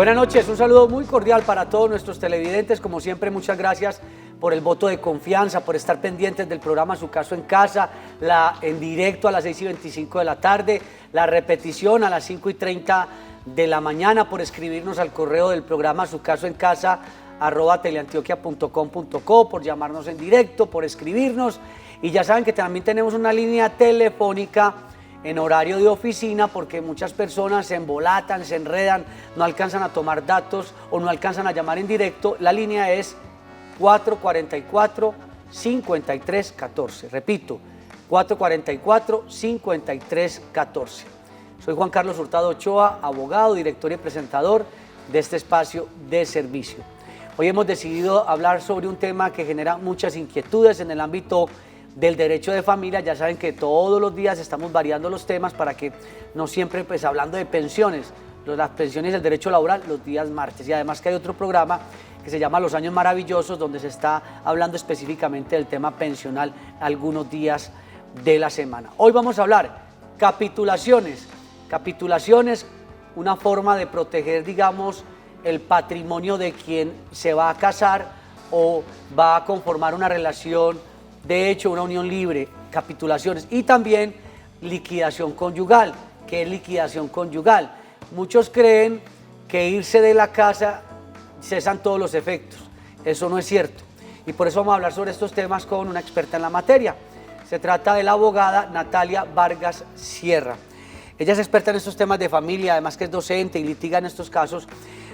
Buenas noches, un saludo muy cordial para todos nuestros televidentes. Como siempre, muchas gracias por el voto de confianza, por estar pendientes del programa Su Caso en Casa, en directo a las 6:25 de la tarde, la repetición a las 5:30 de la mañana, por escribirnos al correo del programa Su Caso en Casa @teleantioquia.com.co, por llamarnos en directo, por escribirnos. Y ya saben que también tenemos una línea telefónica en horario de oficina, porque muchas personas se embolatan, se enredan, no alcanzan a tomar datos o no alcanzan a llamar en directo. La línea es 444-5314. Repito, 444-5314. Soy Juan Carlos Hurtado Ochoa, abogado, director y presentador de este espacio de servicio. Hoy hemos decidido hablar sobre un tema que genera muchas inquietudes en el ámbito del derecho de familia. Ya saben que todos los días estamos variando los temas para que no siempre, pues hablando de pensiones, las pensiones y el derecho laboral los días martes. Y además que hay otro programa que se llama Los Años Maravillosos, donde se está hablando específicamente del tema pensional algunos días de la semana. Hoy vamos a hablar capitulaciones. Capitulaciones, una forma de proteger, digamos, el patrimonio de quien se va a casar o va a conformar una relación, de hecho, una unión libre. Capitulaciones. Y también liquidación conyugal. ¿Qué es liquidación conyugal? Muchos creen que irse de la casa cesan todos los efectos. Eso no es cierto. Y por eso vamos a hablar sobre estos temas con una experta en la materia. Se trata de la abogada Natalia Vargas Sierra. Ella es experta en estos temas de familia, además que es docente y litiga en estos casos.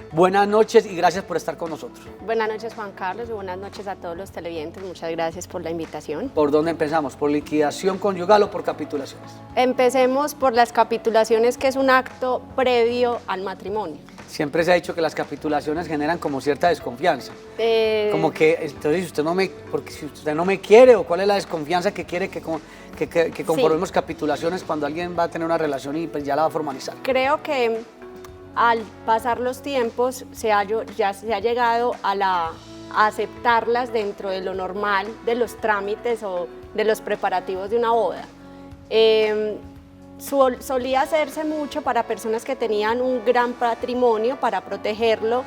Buenas noches y gracias por estar con nosotros. Buenas noches, Juan Carlos, y buenas noches a todos los televidentes. Muchas gracias por la invitación. ¿Por dónde empezamos? ¿Por liquidación conyugal o por capitulaciones? Empecemos por las capitulaciones, que es un acto previo al matrimonio. Siempre se ha dicho que las capitulaciones generan como cierta desconfianza. Como que, entonces, porque si usted no me quiere, o cuál es la desconfianza que quiere que conformemos capitulaciones cuando alguien va a tener una relación y pues ya la va a formalizar. Creo que al pasar los tiempos ya se ha llegado a aceptarlas dentro de lo normal de los trámites o de los preparativos de una boda. Solía hacerse mucho para personas que tenían un gran patrimonio para protegerlo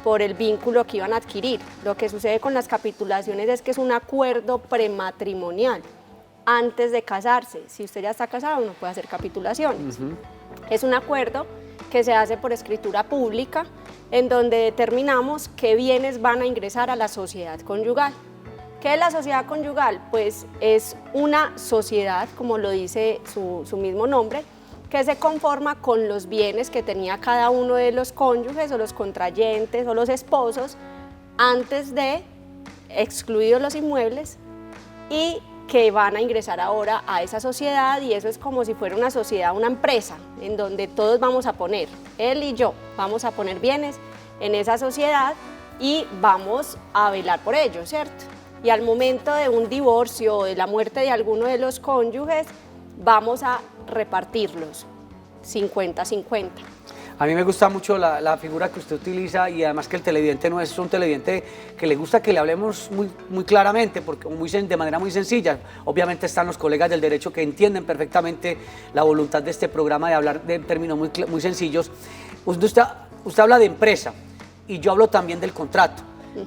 por el vínculo que iban a adquirir. Lo que sucede con las capitulaciones es que es un acuerdo prematrimonial antes de casarse. Si usted ya está casado, no puede hacer capitulaciones. Es un acuerdo que se hace por escritura pública, en donde determinamos qué bienes van a ingresar a la sociedad conyugal. ¿Qué es la sociedad conyugal? Pues es una sociedad, como lo dice su mismo nombre, que se conforma con los bienes que tenía cada uno de los cónyuges o los contrayentes o los esposos antes de, excluidos los inmuebles, y que van a ingresar ahora a esa sociedad, y eso es como si fuera una sociedad, una empresa, en donde todos vamos a poner, él y yo, vamos a poner bienes en esa sociedad y vamos a velar por ellos, ¿cierto? Y al momento de un divorcio o de la muerte de alguno de los cónyuges, vamos a repartirlos 50-50. A mí me gusta mucho la figura que usted utiliza, y además que el televidente no es un televidente que le gusta que le hablemos muy claramente, porque de manera muy sencilla. Obviamente están los colegas del derecho que entienden perfectamente la voluntad de este programa de hablar de términos muy sencillos. Usted habla de empresa y yo hablo también del contrato.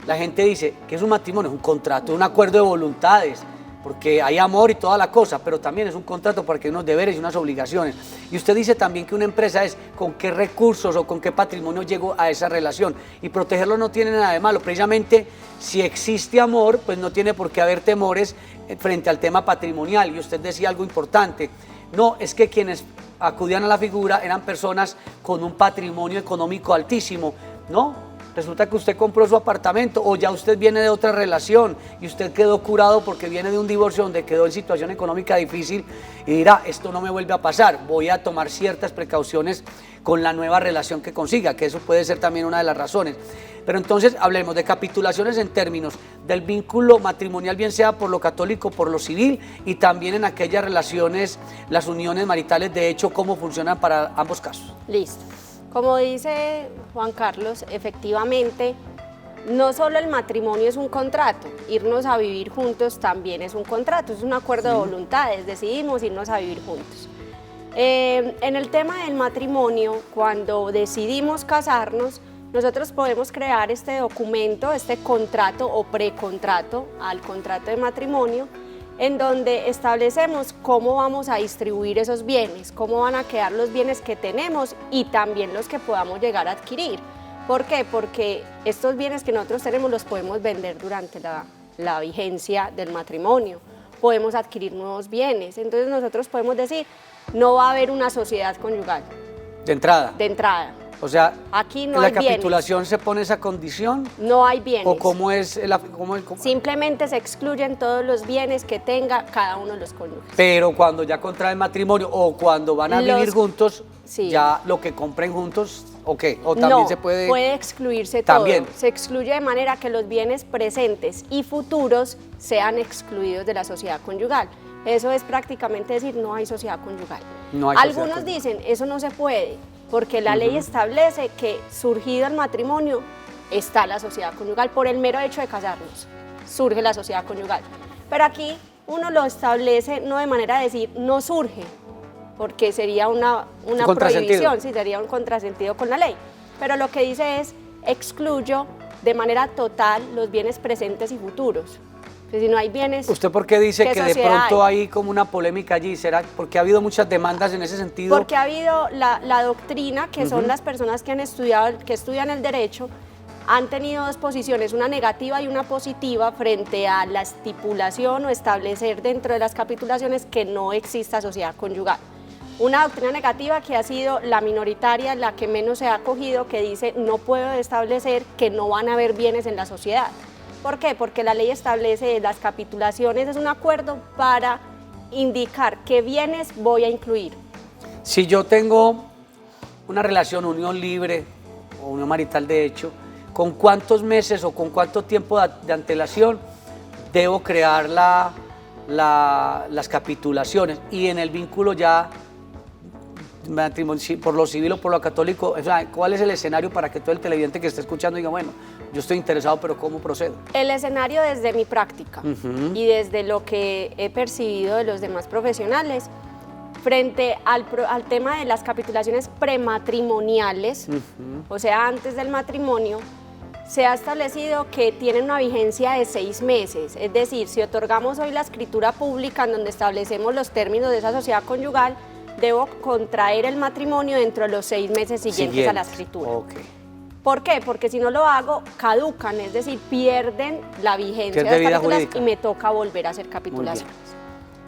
La gente dice que es un matrimonio, es un contrato, un acuerdo de voluntades, porque hay amor y toda la cosa, pero también es un contrato porque hay unos deberes y unas obligaciones. Y usted dice también que una empresa es con qué recursos o con qué patrimonio llego a esa relación, y protegerlo no tiene nada de malo. Precisamente, si existe amor, pues no tiene por qué haber temores frente al tema patrimonial. Y usted decía algo importante, no, es que quienes acudían a la figura eran personas con un patrimonio económico altísimo, ¿no? Resulta que usted compró su apartamento, o ya usted viene de otra relación y usted quedó curado porque viene de un divorcio donde quedó en situación económica difícil, y dirá, esto no me vuelve a pasar, voy a tomar ciertas precauciones con la nueva relación que consiga, que eso puede ser también una de las razones. Pero entonces hablemos de capitulaciones en términos del vínculo matrimonial, bien sea por lo católico, por lo civil, y también en aquellas relaciones, las uniones maritales, de hecho, cómo funcionan para ambos casos. Listo. Como dice Juan Carlos, efectivamente, no solo el matrimonio es un contrato, irnos a vivir juntos también es un contrato, es un acuerdo de voluntades, decidimos irnos a vivir juntos. En el tema del matrimonio, cuando decidimos casarnos, nosotros podemos crear este documento, este contrato o precontrato al contrato de matrimonio, en donde establecemos cómo vamos a distribuir esos bienes, cómo van a quedar los bienes que tenemos y también los que podamos llegar a adquirir. ¿Por qué? Porque estos bienes que nosotros tenemos los podemos vender durante la vigencia del matrimonio, podemos adquirir nuevos bienes, entonces nosotros podemos decir, no va a haber una sociedad conyugal. De entrada. De entrada. O sea, aquí no ¿en la hay bienes. capitulación se pone esa condición? No hay bienes. ¿O cómo es? Simplemente se excluyen todos los bienes que tenga cada uno de los cónyuges. Pero cuando ya contraen matrimonio o cuando van a vivir juntos, sí. ya lo que compren juntos, ¿o qué? ¿O también se puede...? Puede excluirse ¿También? todo. Se excluye de manera que los bienes presentes y futuros sean excluidos de la sociedad conyugal. Eso es prácticamente decir, no hay sociedad conyugal. No hay Algunos sociedad dicen, eso no se puede, porque la ley establece que surgido el matrimonio está la sociedad conyugal, por el mero hecho de casarnos, surge la sociedad conyugal. Pero aquí uno lo establece no de manera de decir, no surge, porque sería una prohibición, sí, sería un contrasentido con la ley. Pero lo que dice es, excluyo de manera total los bienes presentes y futuros. Si no hay bienes... ¿Usted por qué dice que de pronto hay como una polémica allí? ¿Será porque ha habido muchas demandas en ese sentido? Porque ha habido la doctrina, que son las personas que han estudiado, que estudian el derecho, han tenido dos posiciones, una negativa y una positiva frente a la estipulación o establecer dentro de las capitulaciones que no exista sociedad conyugal. Una doctrina negativa que ha sido la minoritaria, la que menos se ha acogido, que dice no puedo establecer que no van a haber bienes en la sociedad. ¿Por qué? Porque la ley establece las capitulaciones, es un acuerdo para indicar qué bienes voy a incluir. Si yo tengo una relación, unión libre o unión marital de hecho, ¿con cuántos meses o con cuánto tiempo de antelación debo crear las capitulaciones? Y en el vínculo ya, por lo civil o por lo católico, o sea, ¿cuál es el escenario para que todo el televidente que esté escuchando diga, bueno, yo estoy interesado, pero ¿cómo procedo? El escenario desde mi práctica y desde lo que he percibido de los demás profesionales, frente al tema de las capitulaciones prematrimoniales, o sea, antes del matrimonio, se ha establecido que tienen una vigencia de 6 meses, es decir, si otorgamos hoy la escritura pública en donde establecemos los términos de esa sociedad conyugal, debo contraer el matrimonio dentro de los 6 meses siguientes a la escritura. Okay. ¿Por qué? Porque si no lo hago, caducan, es decir, pierden la vigencia de las capitulaciones y me toca volver a hacer capitulaciones.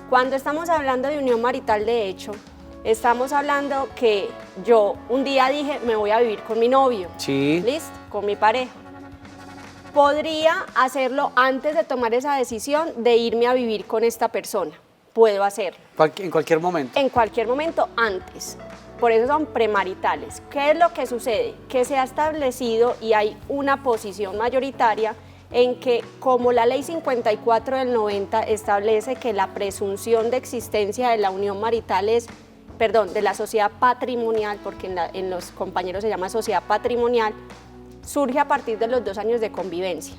Cuando estamos hablando de unión marital de hecho, estamos hablando que yo un día dije, me voy a vivir con mi novio, sí. ¿Listo? Con mi pareja. Podría hacerlo antes de tomar esa decisión de irme a vivir con esta persona. Puedo hacerlo. ¿En cualquier momento? En cualquier momento antes. Por eso son premaritales. ¿Qué es lo que sucede? Que se ha establecido y hay una posición mayoritaria en que, como la ley 54 del 90 establece que la presunción de existencia de la unión marital es, de la sociedad patrimonial, porque en los compañeros se llama sociedad patrimonial, surge a partir de los 2 años de convivencia.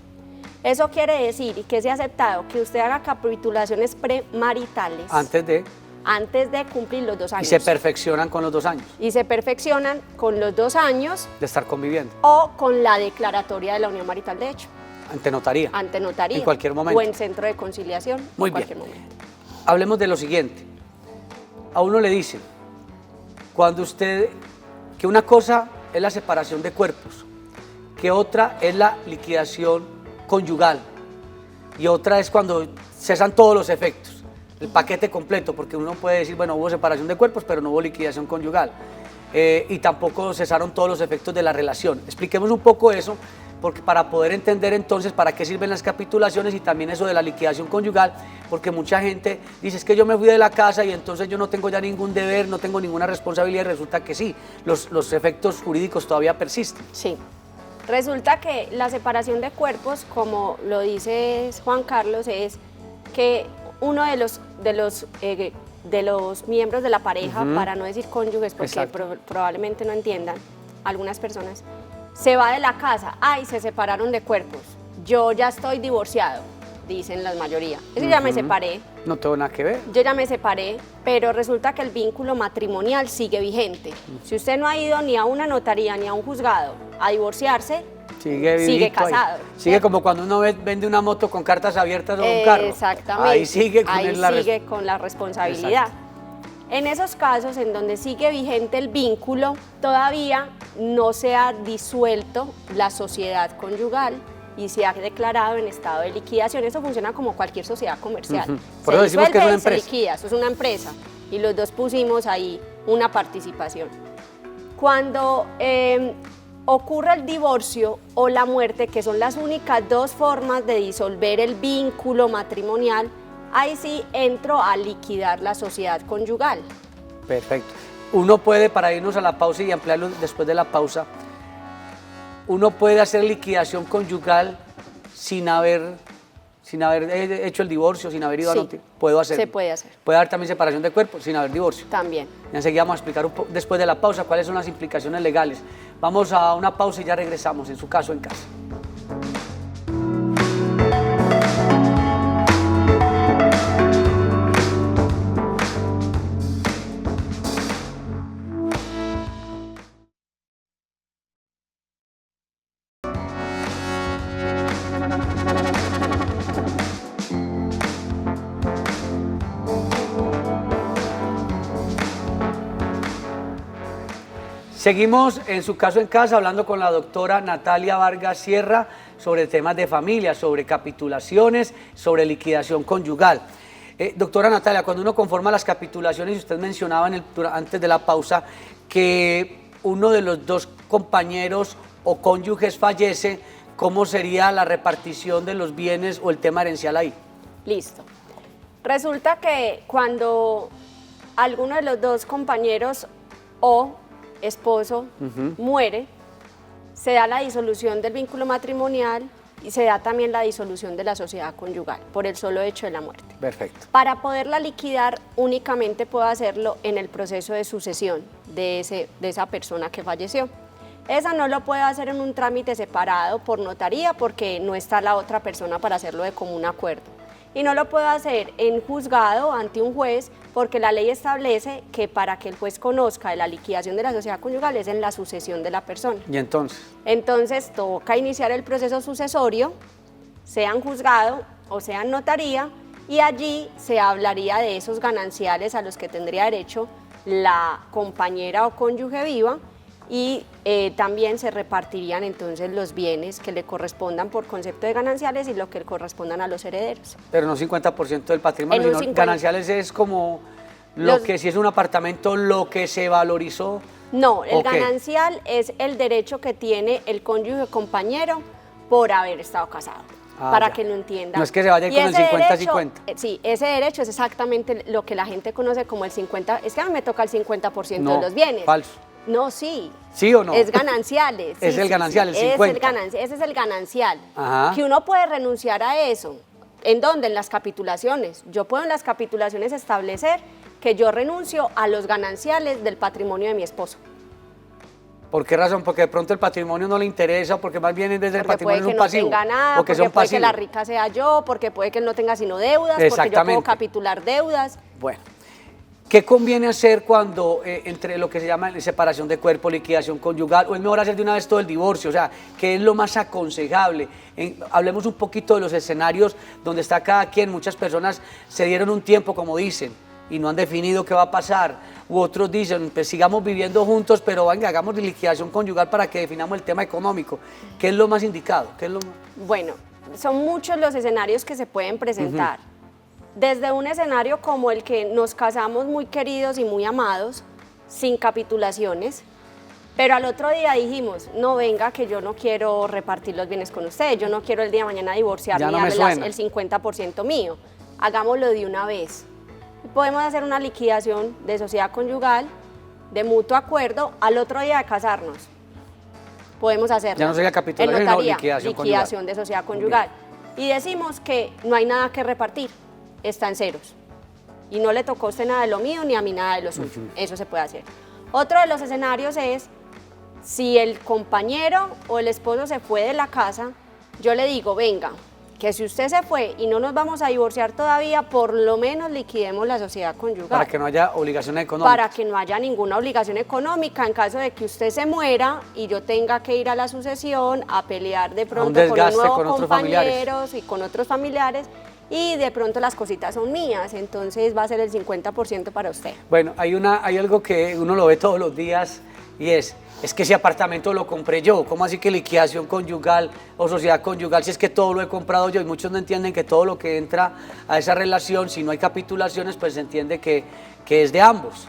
Eso quiere decir, y que se ha aceptado, que usted haga capitulaciones premaritales antes de cumplir los 2 años. Y se perfeccionan con los 2 años. Y se perfeccionan con los 2 años. De estar conviviendo. O con la declaratoria de la unión marital de hecho. Ante notaría. Ante notaría. En cualquier momento. O en centro de conciliación. Muy en cualquier bien. momento. Hablemos de lo siguiente. A uno le dicen, que una cosa es la separación de cuerpos, que otra es la liquidación conyugal y otra es cuando cesan todos los efectos, el paquete completo, porque uno puede decir, bueno, hubo separación de cuerpos, pero no hubo liquidación conyugal y tampoco cesaron todos los efectos de la relación. Expliquemos un poco eso, porque para poder entender entonces para qué sirven las capitulaciones y también eso de la liquidación conyugal, porque mucha gente dice, es que yo me fui de la casa y entonces yo no tengo ya ningún deber, no tengo ninguna responsabilidad, y resulta que sí, los efectos jurídicos todavía persisten. Sí. Resulta que la separación de cuerpos, como lo dice Juan Carlos, es que uno de los miembros de la pareja, para no decir cónyuges, porque probablemente no entiendan algunas personas, se va de la casa, ay, se separaron de cuerpos, yo ya estoy divorciado, dicen la mayoría, es decir, ya me separé, No tengo nada que ver. Yo ya me separé, pero resulta que el vínculo matrimonial sigue vigente. Si usted no ha ido ni a una notaría ni a un juzgado a divorciarse, sigue casado. Sigue como cuando uno vende una moto con cartas abiertas o un carro. Exactamente. Ahí sigue con la responsabilidad. Exacto. En esos casos en donde sigue vigente el vínculo, todavía no se ha disuelto la sociedad conyugal y se ha declarado en estado de liquidación. Eso funciona como cualquier sociedad comercial. Por eso decimos que es una Se empresa. liquida, eso es una empresa. Y los dos pusimos ahí una participación. Cuando ocurre el divorcio o la muerte, que son las únicas dos formas de disolver el vínculo matrimonial, ahí sí entro a liquidar la sociedad conyugal. Perfecto. Uno puede, para irnos a la pausa y ampliarlo después de la pausa, uno puede hacer liquidación conyugal sin haber hecho el divorcio, sin haber ido a notaría. Puedo hacerlo. Se puede hacer. Puede haber también separación de cuerpos sin haber divorcio. También. Y enseguida vamos a explicar después de la pausa cuáles son las implicaciones legales. Vamos a una pausa y ya regresamos, en su caso en casa. Seguimos en su caso en casa hablando con la doctora Natalia Vargas Sierra sobre temas de familia, sobre capitulaciones, sobre liquidación conyugal. Doctora Natalia, cuando uno conforma las capitulaciones, y usted mencionaba antes de la pausa que uno de los dos compañeros o cónyuges fallece, ¿cómo sería la repartición de los bienes o el tema herencial ahí? Listo. Resulta que cuando alguno de los dos compañeros o esposo muere, se da la disolución del vínculo matrimonial y se da también la disolución de la sociedad conyugal por el solo hecho de la muerte. Perfecto. Para poderla liquidar únicamente puedo hacerlo en el proceso de sucesión de esa persona que falleció. Esa no lo puedo hacer en un trámite separado por notaría porque no está la otra persona para hacerlo de común acuerdo. Y no lo puedo hacer en juzgado ante un juez porque la ley establece que para que el juez conozca de la liquidación de la sociedad conyugal es en la sucesión de la persona. ¿Y entonces? Entonces toca iniciar el proceso sucesorio, sea en juzgado o sea en notaría, y allí se hablaría de esos gananciales a los que tendría derecho la compañera o cónyuge viva y también se repartirían entonces los bienes que le correspondan por concepto de gananciales y lo que le correspondan a los herederos. Pero no 50% del patrimonio, sino 50%. Gananciales es como que si es un apartamento, lo que se valorizó. No, el ganancial es el derecho que tiene el cónyuge compañero por haber estado casado. Para que lo entiendan. No es que se vaya con el 50-50. Sí, ese derecho es exactamente lo que la gente conoce como el 50%. Es que a mí me toca el 50% de los bienes. Falso. No, sí. ¿Sí o no? Es gananciales. Es el ganancial, el 50. Ese es el ganancial. Ajá. Que uno puede renunciar a eso. ¿En dónde? En las capitulaciones. Yo puedo en las capitulaciones establecer que yo renuncio a los gananciales del patrimonio de mi esposo. ¿Por qué razón? Porque de pronto el patrimonio no le interesa, porque más bien desde el patrimonio es un pasivo. Porque puede que no tenga nada, porque puede que la rica sea yo, porque puede que él no tenga sino deudas, porque yo puedo capitular deudas. Bueno, ¿qué conviene hacer cuando entre lo que se llama separación de cuerpo, liquidación conyugal, o es mejor hacer de una vez todo el divorcio? O sea, ¿qué es lo más aconsejable? Hablemos un poquito de los escenarios donde está cada quien. Muchas personas se dieron un tiempo, como dicen, y no han definido qué va a pasar. U otros dicen, pues sigamos viviendo juntos, pero venga, hagamos liquidación conyugal para que definamos el tema económico. ¿Qué es lo más indicado? Bueno, son muchos los escenarios que se pueden presentar. Desde un escenario como el que nos casamos muy queridos y muy amados, sin capitulaciones, pero al otro día dijimos, no venga que yo no quiero repartir los bienes con usted, yo no quiero el día de mañana divorciarme y darle el 50% mío, hagámoslo de una vez. Podemos hacer una liquidación de sociedad conyugal, de mutuo acuerdo, al otro día de casarnos. Podemos hacerlo. Ya no sería capitulación, no, liquidación de sociedad conyugal. Y decimos que no hay nada que repartir, está en ceros. Y no le tocó a usted nada de lo mío ni a mí nada de lo suyo. Eso se puede hacer. Otro de los escenarios es, si el compañero o el esposo se fue de la casa, yo le digo, venga, que si usted se fue y no nos vamos a divorciar todavía, por lo menos liquidemos la sociedad conyugal. Para que no haya obligaciones económicas. Para que no haya ninguna obligación económica en caso de que usted se muera y yo tenga que ir a la sucesión a pelear de pronto con un nuevo compañero y con otros familiares, y de pronto las cositas son mías, entonces va a ser el 50% para usted. Bueno, hay algo que uno lo ve todos los días y es que ese apartamento lo compré yo. ¿Cómo así que liquidación conyugal o sociedad conyugal si es que todo lo he comprado yo? Y muchos no entienden que todo lo que entra a esa relación, si no hay capitulaciones, pues se entiende que es de ambos.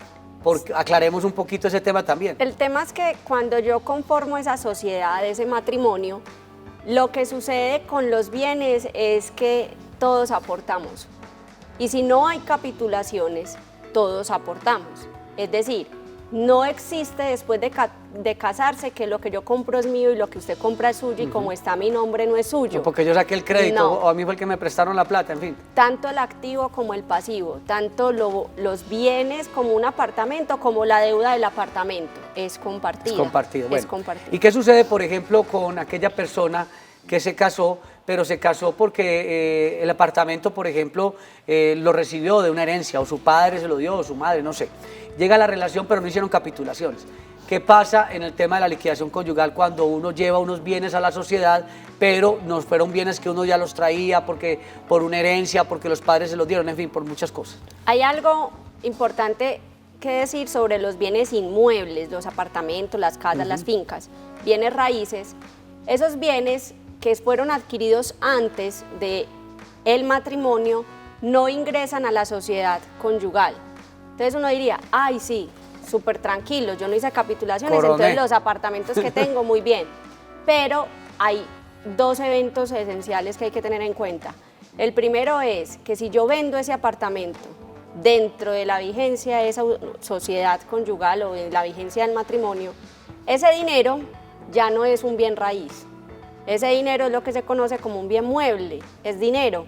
Aclaremos un poquito ese tema también. El tema es que cuando yo conformo esa sociedad, ese matrimonio, lo que sucede con los bienes es que todos aportamos. Y si no hay capitulaciones, todos aportamos. Es decir, no existe después de casarse que lo que yo compro es mío y lo que usted compra es suyo, y como está mi nombre no es suyo. No, porque yo saqué el crédito, no. O a mí fue el que me prestaron la plata, en fin. Tanto el activo como el pasivo, tanto los bienes como un apartamento, como la deuda del apartamento, es compartida. Es compartido, bueno. Es compartido. ¿Y qué sucede, por ejemplo, con aquella persona que se casó, pero se casó porque el apartamento, por ejemplo, lo recibió de una herencia, o su padre se lo dio, o su madre, no sé? Llega la relación, pero no hicieron capitulaciones. ¿Qué pasa en el tema de la liquidación conyugal cuando uno lleva unos bienes a la sociedad, pero no fueron bienes que uno ya los traía por una herencia, porque los padres se los dieron, en fin, por muchas cosas? Hay algo importante que decir sobre los bienes inmuebles, los apartamentos, las casas, las fincas, bienes raíces. Esos bienes que fueron adquiridos antes del matrimonio no ingresan a la sociedad conyugal. Entonces uno diría, ay sí, súper tranquilo, yo no hice capitulaciones, entonces los apartamentos que tengo, muy bien. Pero hay dos eventos esenciales que hay que tener en cuenta. El primero es que si yo vendo ese apartamento dentro de la vigencia de esa sociedad conyugal o de la vigencia del matrimonio, ese dinero ya no es un bien raíz. Ese dinero es lo que se conoce como un bien mueble, es dinero.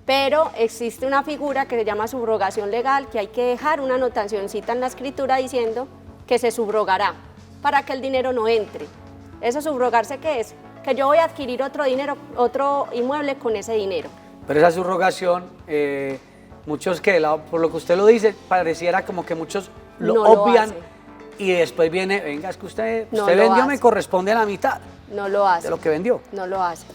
Pero existe una figura que se llama subrogación legal, que hay que dejar una anotacioncita en la escritura diciendo que se subrogará para que el dinero no entre. ¿Eso subrogarse qué es? Que yo voy a adquirir otro inmueble con ese dinero. Pero esa subrogación, muchos por lo que usted lo dice, pareciera como que muchos lo obvian y después viene, venga, es que usted vendió, me corresponde la mitad. No lo hace. De lo que vendió. No lo hace.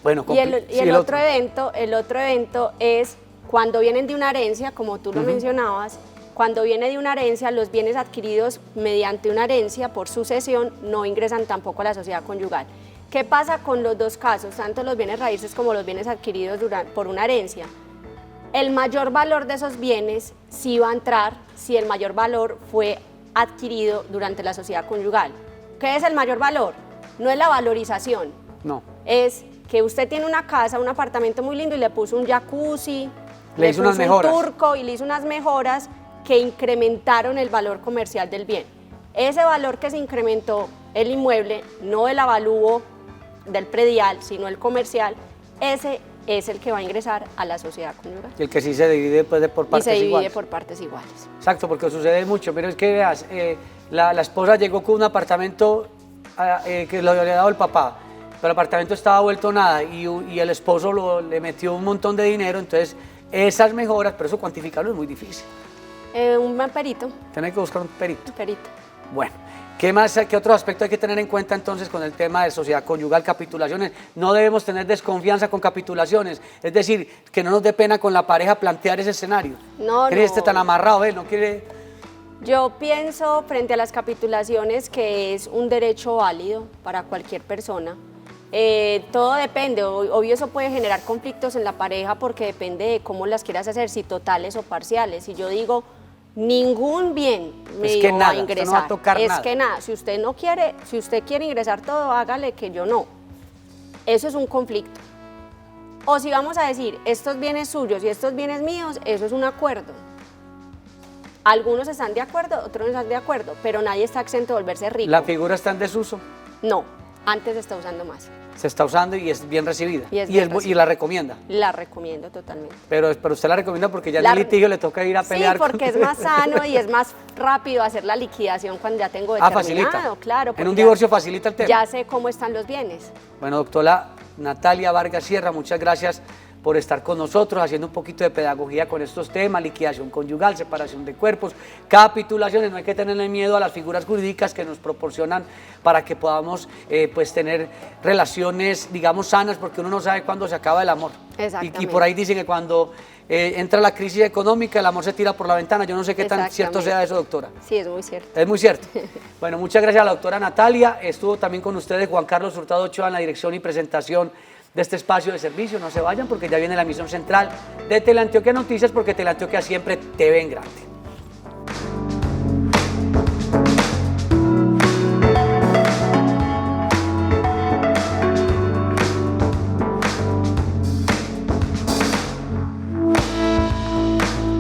Bueno, y el otro evento es cuando vienen de una herencia, como tú lo mencionabas, cuando viene de una herencia, los bienes adquiridos mediante una herencia por sucesión no ingresan tampoco a la sociedad conyugal. ¿Qué pasa con los dos casos, tanto los bienes raíces como los bienes adquiridos por una herencia? El mayor valor de esos bienes sí va a entrar si el mayor valor fue adquirido durante la sociedad conyugal. ¿Qué es el mayor valor? No es la valorización. No. Es que usted tiene una casa, un apartamento muy lindo y le puso un jacuzzi, le hizo unas mejoras, un turco y le hizo unas mejoras que incrementaron el valor comercial del bien. Ese valor que se incrementó el inmueble, no el avalúo del predial, sino el comercial, ese es el que va a ingresar a la sociedad conyugal. Y el que sí se divide por partes iguales. Y se divide por partes iguales. Exacto, porque sucede mucho, pero es que veas, la esposa llegó con un apartamento que lo había dado el papá, pero el apartamento estaba vuelto nada y el esposo le metió un montón de dinero, entonces esas mejoras, pero eso cuantificarlo es muy difícil. Un perito. Tiene que buscar un perito. Un perito. Bueno, ¿qué otro aspecto hay que tener en cuenta entonces con el tema de sociedad conyugal, capitulaciones? No debemos tener desconfianza con capitulaciones, es decir, que no nos dé pena con la pareja plantear ese escenario. No, ¿Quiere esté tan amarrado, no quiere? Yo pienso frente a las capitulaciones que es un derecho válido para cualquier persona. Todo depende, obvio eso puede generar conflictos en la pareja porque depende de cómo las quieras hacer, si totales o parciales. Si yo digo, ningún bien me va a ingresar, no va a tocar nada. que nada, si usted no quiere, si usted quiere ingresar todo, hágale, que yo no. Eso es un conflicto. O si vamos a decir, estos bienes suyos y estos bienes míos, eso es un acuerdo. Algunos están de acuerdo, otros no están de acuerdo, pero nadie está exento de volverse rico. ¿La figura está en desuso? No, antes se está usando más. Se está usando y es bien recibida. Y la recomienda. La recomiendo totalmente. Pero usted la recomienda porque ya en el litigio le toca ir a pelear. Sí, porque es más sano y es más rápido hacer la liquidación cuando ya tengo determinado. Facilita. Claro. En un divorcio facilita el tema. Ya sé cómo están los bienes. Bueno, doctora, Natalia Vargas Sierra, muchas gracias por estar con nosotros, haciendo un poquito de pedagogía con estos temas, liquidación conyugal, separación de cuerpos, capitulaciones. No hay que tenerle miedo a las figuras jurídicas que nos proporcionan para que podamos pues tener relaciones, digamos, sanas, porque uno no sabe cuándo se acaba el amor. Y por ahí dicen que cuando entra la crisis económica, el amor se tira por la ventana. Yo no sé qué tan cierto sea eso, doctora. Sí, es muy cierto. Es muy cierto. Bueno, muchas gracias a la doctora Natalia. Estuvo también con ustedes Juan Carlos Hurtado Ochoa en la dirección y presentación de este espacio de servicio. No se vayan porque ya viene la emisión central de Teleantioquia Noticias, porque Teleantioquia siempre te ve en grande.